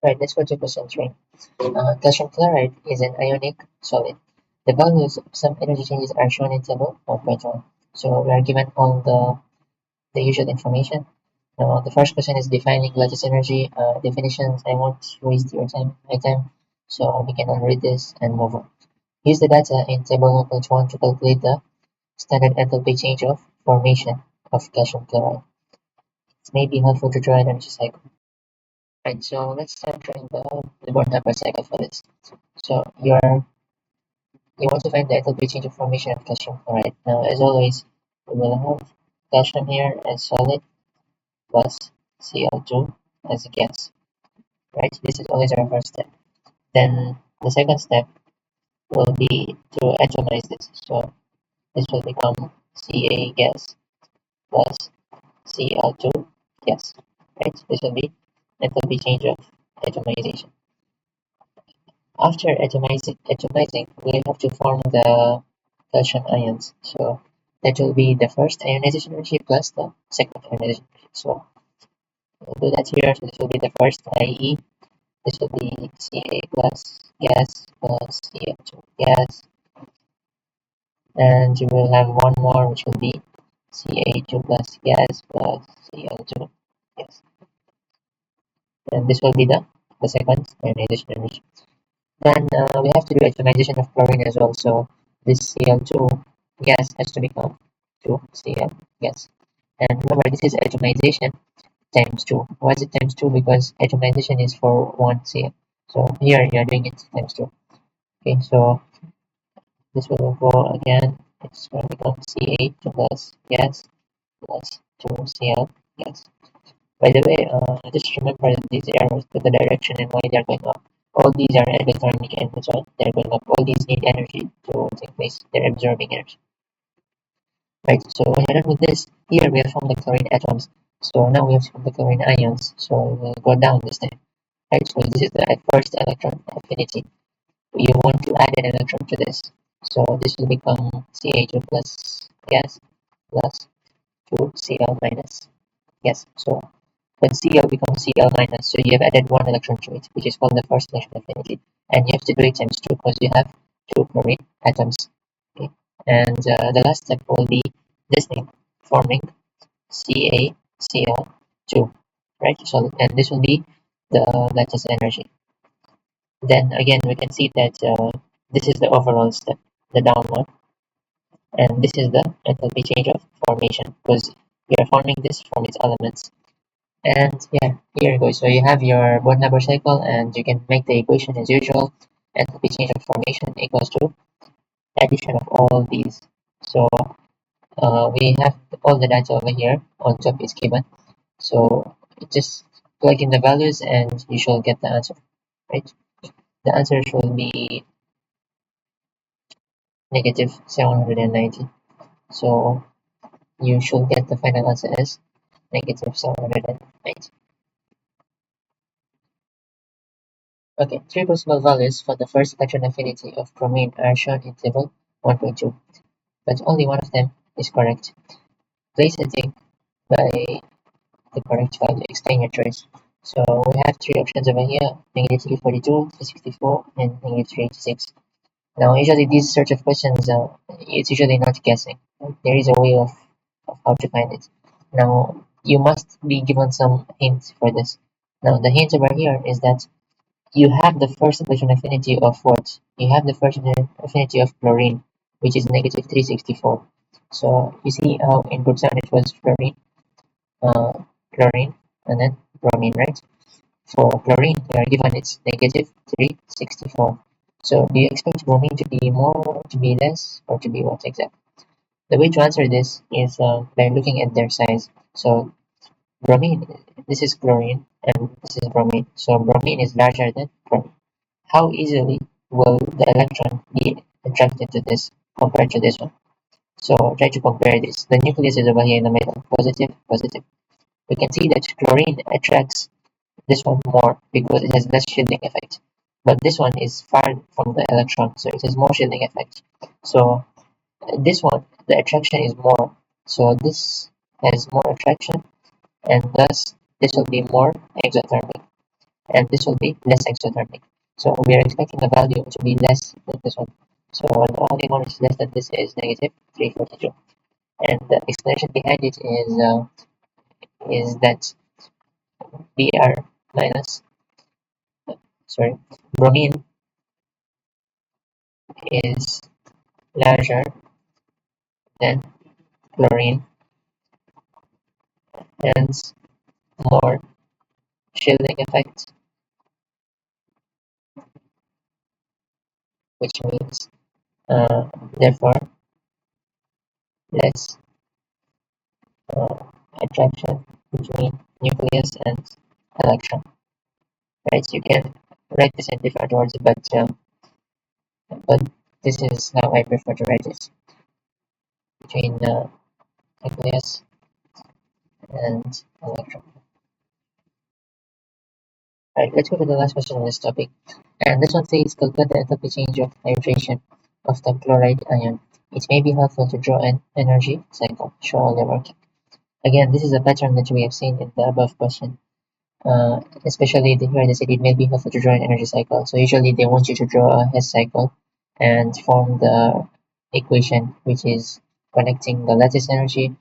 Right, let's go to question 3. Calcium chloride is an ionic solid. The values of some energy changes are shown in table 1.1. So we are given all the usual information. Now the first question is defining lattice energy. Definitions. I won't waste your time, my time, so we can read this and move on. Use the data in table 1.1 to calculate the standard enthalpy change of formation of calcium chloride. It may be helpful to draw an energy cycle. Right, so let's start drawing the Born-Haber cycle for this. So you want to find the enthalpy change of formation of calcium chloride. Now, as always, we will have calcium here as solid plus Cl2 as a gas. Right? This is always our first step. Then the second step will be to atomize this. So this will become Ca gas plus Cl2 gas. Right? This will be enthalpy change of atomization. After atomizing, we have to form the calcium ions. So that will be the first ionization energy plus the second ionization energy. So we'll do that here. So this will be the first, i.e. this will be Ca plus gas plus Cl2 gas. And you will have one more, which will be Ca2 plus gas plus Cl2 gas. And this will be the second ionization energy. Then we have to do atomization of chlorine as well. So this Cl2 gas has to become 2Cl gas. And remember, this is atomization times 2. Why is it times 2? Because atomization is for 1 Cl. So here you are doing it times 2. Okay, so this will go again. It's going to become Ca2 plus gas plus 2Cl gas. By the way, just remember that these arrows with the direction and why they are going up. All these are electronic inputs, right? They're going up. All these need energy to take place. They're absorbing energy. Right, so when you're done with this, here we have formed the chlorine atoms. So now we have formed the chlorine ions. So we'll go down this time. Right, so this is the first electron affinity. You want to add an electron to this. So this will become Ca2 plus gas plus 2Cl minus. Yes, so when Cl becomes Cl minus, so you have added one electron to it, which is called the first electron affinity. And you have to do it times 2 because you have 2 chlorine atoms. Okay. And the last step will be this thing, forming CaCl2. Right? So, and this will be the lattice energy. Then again, we can see that this is the overall step, the down one. And this is the enthalpy change of formation because we are forming this from its elements. And yeah, here you go. So you have your Born-Haber cycle, and you can make the equation as usual. Enthalpy change of formation equals to addition of all these. So we have all the data over here. On top is given. So just plug in the values, and you shall get the answer. Right? The answer should be negative 790. So you should get the final answer as negative 790. Okay, three possible values for the first electron affinity of bromine are shown in table 1.2, but only one of them is correct. Place a tick by the correct value. Explain your choice. So we have three options over here: negative 342, 364, and negative 386. Now, usually these sort of questions, it's usually not guessing. There is a way of how to find it. Now, you must be given some hints for this. Now, the hint over here is that you have the first electron affinity of what? You have the first affinity of chlorine, which is negative 364. So you see how in group 7 it was uh, chlorine, and then bromine, right? For chlorine, you are given it's negative 364. So do you expect bromine to be more, to be less, or to be what exactly? The way to answer this is by looking at their size. So bromine, this is chlorine, and this is bromine. So bromine is larger than chlorine. How easily will the electron be attracted to this compared to this one? So try to compare this. The nucleus is over here in the middle, positive, positive. We can see that chlorine attracts this one more because it has less shielding effect. But this one is far from the electron, so it has more shielding effect. So this one, the attraction is more. So this has more attraction, and thus this will be more exothermic. and this will be less exothermic. So we are expecting a value to be less than this one. So the only one which is less than this is negative 342. And the explanation behind it is that Br minus, sorry, bromine is larger than chlorine, hence more shielding effect, which means uh, therefore less uh, attraction between nucleus and electron. Right? You can write this in different words, but this is how I prefer to write it between nucleus and electron. Right, let's go to the last question on this topic. And this one says calculate the enthalpy change of hydration of the chloride ion. It may be helpful to draw an energy cycle. Show all your working. Again, this is a pattern that we have seen in the above question. Especially here they said it may be helpful to draw an energy cycle. So usually they want you to draw a Hess cycle and form the equation which is connecting the lattice energy,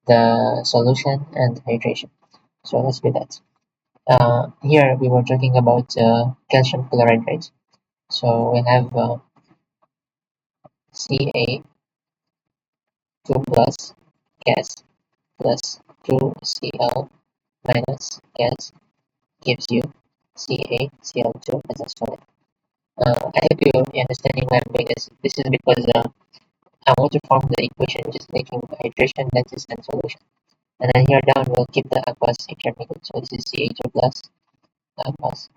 the solution, and hydration. So let's do that. Here we were talking about calcium chloride, right? So we have Ca2 plus gas plus 2Cl minus gas gives you CaCl2 as a solid. I hope you're understanding why I'm doing this. This is because I want to form the equation which is making hydration, lattice, and solution. And then here down we'll keep the aqueous intermediate. So this is Ca2 plus aqueous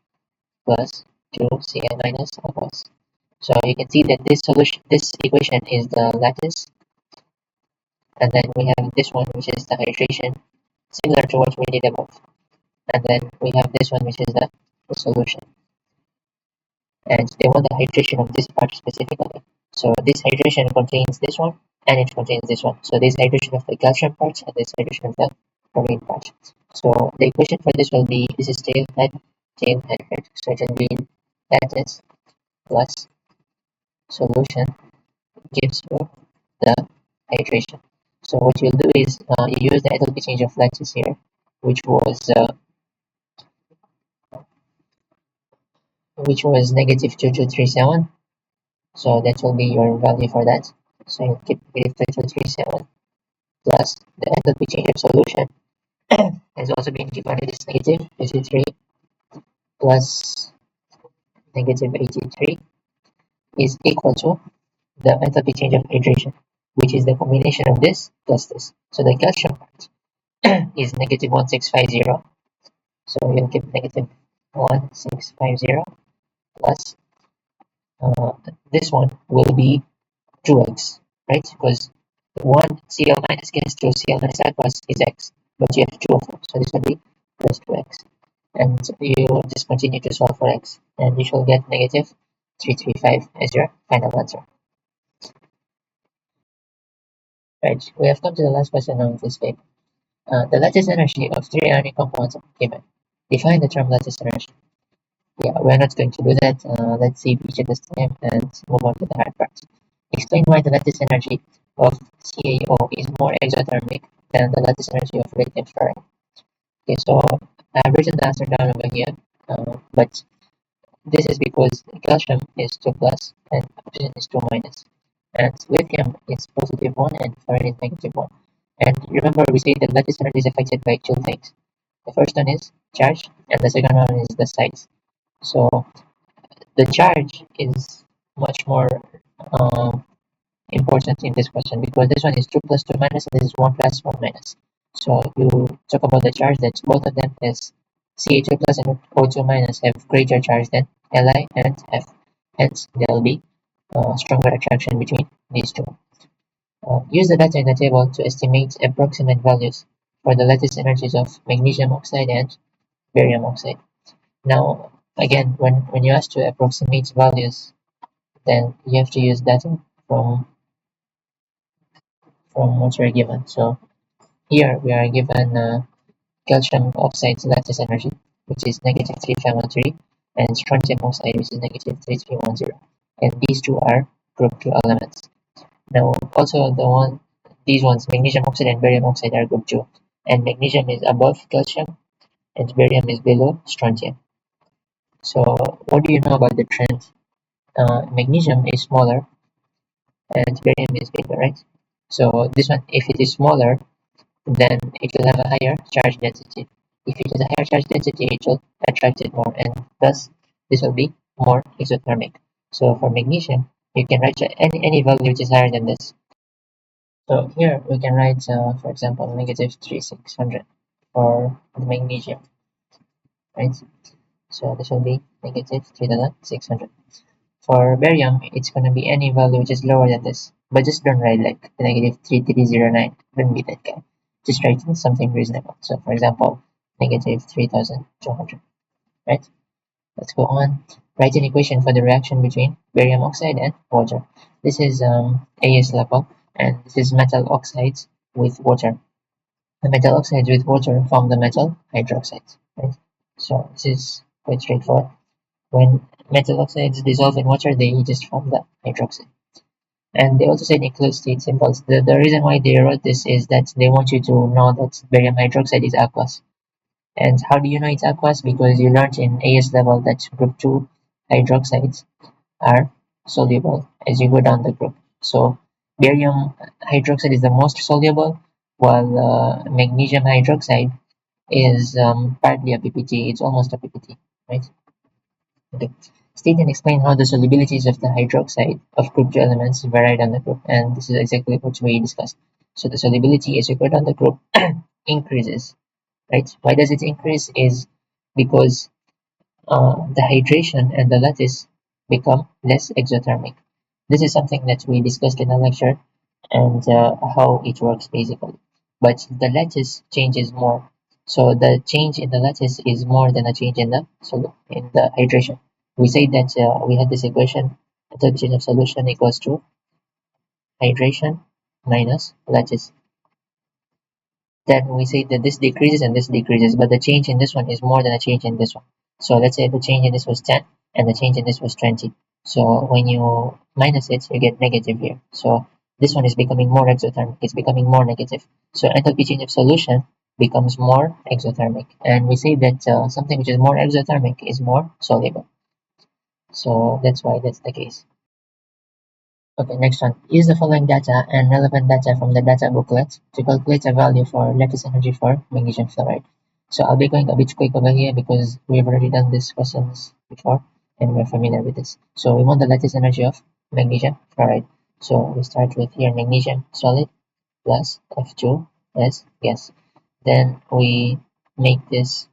plus 2Cl minus aqueous. So you can see that this equation is the lattice, and then we have this one which is the hydration, similar to what we did above. And then we have this one which is the solution. And they want the hydration of this part specifically. So this hydration contains this one and it contains this one. So this hydration of the calcium part and this hydration of the chlorine part. So the equation for this will be, this is tail head, right? So it will be lattice plus solution gives you the hydration. So what you'll do is you use the enthalpy change of lattice here, which was negative 2237. So that will be your value for that. So you keep negative 2237 plus the enthalpy change of solution has also been divided as negative 53 plus negative 83 is equal to the enthalpy change of hydration, which is the combination of this plus this. So the calcium part is negative 1650. So you'll keep negative 1650 plus this one will be 2x, right? Because 1 Cl minus gas 2 Cl minus aqueous is x, but you have 2 of them, so this will be plus 2x. And you just continue to solve for x, and you shall get negative 335 as your final answer. Right, we have come to the last question of this paper. The lattice energy of three ionic compounds are given. Define the term lattice energy. Yeah, we're not going to do that. Let's save each of this time and move on to the hard part. Explain why the lattice energy of CaO is more exothermic than the lattice energy of lithium fluoride. Okay, so I've written the answer down over here, but this is because calcium is 2 plus and oxygen is 2 minus, and lithium is positive 1 and fluorine is negative 1. And remember, we say that lattice energy is affected by two things. The first one is charge, and the second one is the size. So the charge is much more um, important in this question because this one is 2 plus 2 minus and this is 1 plus 1 minus. So you talk about the charge that both of them is Ca2 plus and O2 minus have greater charge than Li and F. Hence, there will be stronger attraction between these two. Use the data in the table to estimate approximate values for the lattice energies of magnesium oxide and barium oxide. Now, again, when you ask to approximate values, then you have to use data from what we're given. So here we are given calcium oxide's lattice energy. which is negative 3513, and strontium oxide, which is negative 3310. And these two are group 2 elements. Now, also these ones, magnesium oxide and barium oxide, are group 2, and magnesium is above calcium, and barium is below strontium. So, what do you know about the trend? Magnesium is smaller, and barium is bigger, right? So, this one, if it is smaller, then it will have a higher charge density. If it has a higher charge density, it will attract it more, and thus this will be more exothermic. So for magnesium, you can write any value which is higher than this. So here we can write, for example, negative 3600 for the magnesium, right? So this will be negative 3600. For barium, it's going to be any value which is lower than this. But just don't write like negative 3309. Don't be that guy. Just write something reasonable. So for example, negative 3200. Right? Let's go on. Write an equation for the reaction between barium oxide and water. This is AS level, and this is metal oxides with water. The metal oxides with water form the metal hydroxides. Right? So this is quite straightforward. When metal oxides dissolve in water, they just form the hydroxide. And they also said include state symbols. The reason why they wrote this is that they want you to know that barium hydroxide is aqueous. And how do you know it's aqueous? Because you learned in AS level that group 2 hydroxides are soluble as you go down the group. So barium hydroxide is the most soluble, while magnesium hydroxide is partly a PPT. It's almost a PPT, right? Okay. State and explain how the solubilities of the hydroxide of group 2 elements vary on the group, and this is exactly what we discussed. So the solubility as you go down the group increases, right? Why does it increase? Is because the hydration and the lattice become less exothermic. This is something that we discussed in the lecture, and how it works basically. But the lattice changes more. So the change in the lattice is more than a change in the hydration. We say that we had this equation: the change of solution equals to hydration minus lattice. Then we say that this decreases and this decreases, but the change in this one is more than a change in this one. So let's say the change in this was 10 and the change in this was 20. So when you minus it, you get negative here. So this one is becoming more exothermic, it's becoming more negative. So enthalpy change of solution becomes more exothermic. And we say that something which is more exothermic is more soluble. So that's why that's the case. Okay, next one. Use the following data and relevant data from the data booklet to calculate a value for lattice energy for magnesium fluoride. So I'll be going a bit quick over here because we've already done these questions before and we're familiar with this. So we want the lattice energy of magnesium fluoride. So we start with here magnesium solid plus F2 as gas. Then we make this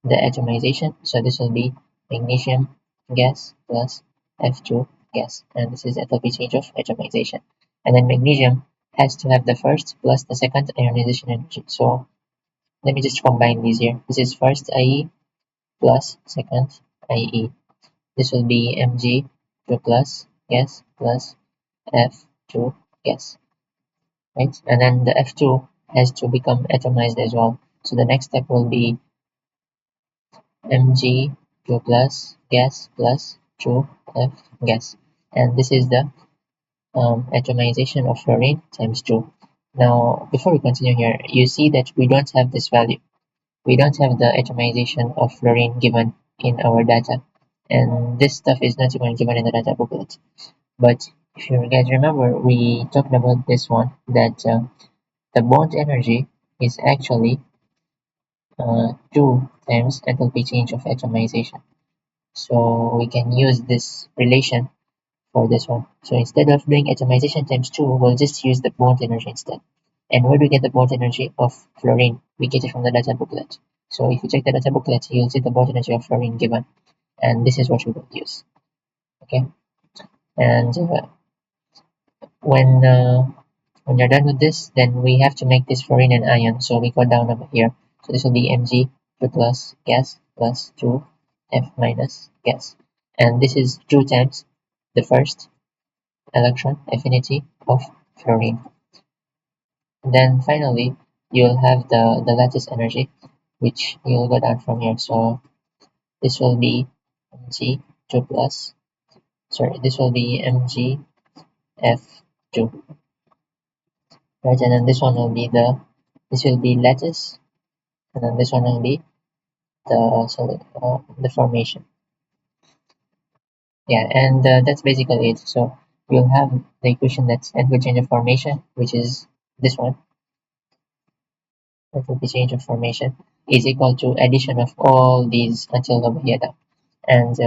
the atomization. So this will be magnesium gas plus F2 gas, and this is enthalpy change of atomization. And then magnesium has to have the first plus the second ionization energy. So let me just combine these here. This is first IE plus second IE. This will be Mg2 plus gas plus F2 gas, right? And then the F2 has to become atomized as well. So the next step will be Mg2 plus gas plus 2F gas, and this is the atomization of fluorine times 2. Now before we continue here, you see that we don't have this value. We don't have the atomization of fluorine given in our data, and this stuff is not even given in the data booklet. But if you guys remember, we talked about this one, that the bond energy is actually 2 times enthalpy change of atomization. So we can use this relation for this one. So instead of doing atomization times 2, we'll just use the bond energy instead. And where do we get the bond energy of fluorine? We get it from the data booklet. So if you check the data booklet, you'll see the bond energy of fluorine given. And this is what we will use. Okay. And when you're done with this, then we have to make this fluorine an ion. So we go down over here. So this will be Mg2 plus gas plus 2F minus gas. And this is 2 times the first electron affinity of fluorine. Then finally, you'll have the lattice energy. which you'll go down from here. So this will be mg2 plus, sorry, this will be mgf2, right? And then this one will be this will be lattice, and then this one will be the formation. Yeah, and that's basically it. So we'll have the equation that's enthalpy change of formation, which is this one. Enthalpy change of formation is equal to addition of all these until over here down. And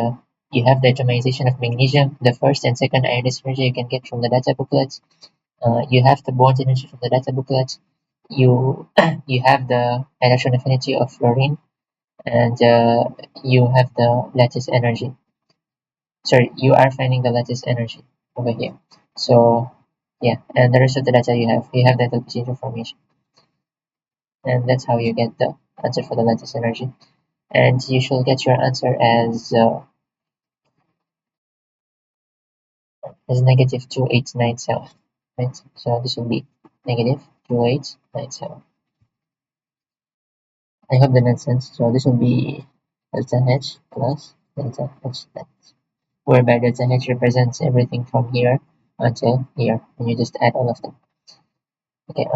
you have the atomization of magnesium. The first and second ionized energy you can get from the data booklets. You have the bond energy from the data booklets. You you have the electron affinity of fluorine, and you have the lattice energy. Sorry, you are finding the lattice energy over here. So yeah, and the rest of the data you have the enthalpy change of formation, and that's how you get the answer for the lattice energy. And you should get your answer as negative 2897, right? So this will be negative 2897. I hope that makes sense. So this will be delta H plus delta H net, whereby delta H represents everything from here until here, and you just add all of them. Okay,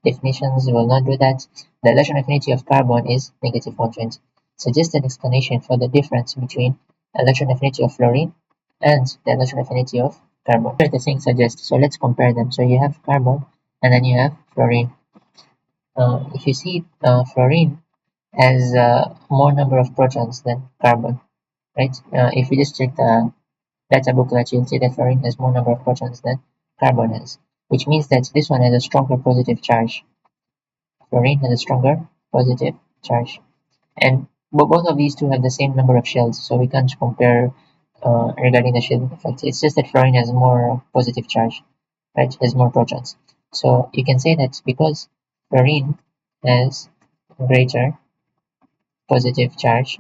definitions will not do that. The electron affinity of carbon is negative 120. Suggest an explanation for the difference between electron affinity of fluorine and the electron affinity of carbon. Here's the thing suggest. So let's compare them. So you have carbon and then you have fluorine. If you see fluorine has more number of protons than carbon, right? If you just check the data booklet, you'll see that fluorine has more number of protons than carbon has, which means that this one has a stronger positive charge. Fluorine has a stronger positive charge, and both of these two have the same number of shells, so we can't compare regarding the shielding effect. It's just that fluorine has more positive charge, right? Has more protons. So you can say that because fluorine has greater positive charge,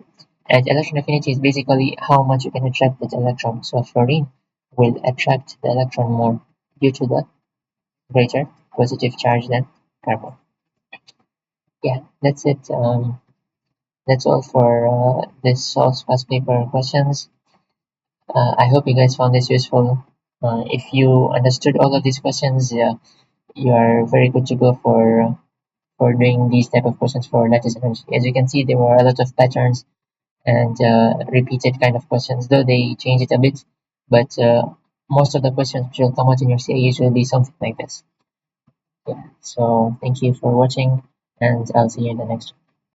and electron affinity is basically how much you can attract that electron. So fluorine will attract the electron more due to the greater positive charge than carbon. Yeah, that's it. That's all for this source past paper questions. I hope you guys found this useful. If you understood all of these questions, you are very good to go for doing these type of questions for lattice energy. As you can see, there were a lot of patterns and repeated kind of questions, though they change it a bit, but most of the questions which will come out in your CAs will be something like this. Yeah, so thank you for watching, and I'll see you in the next one.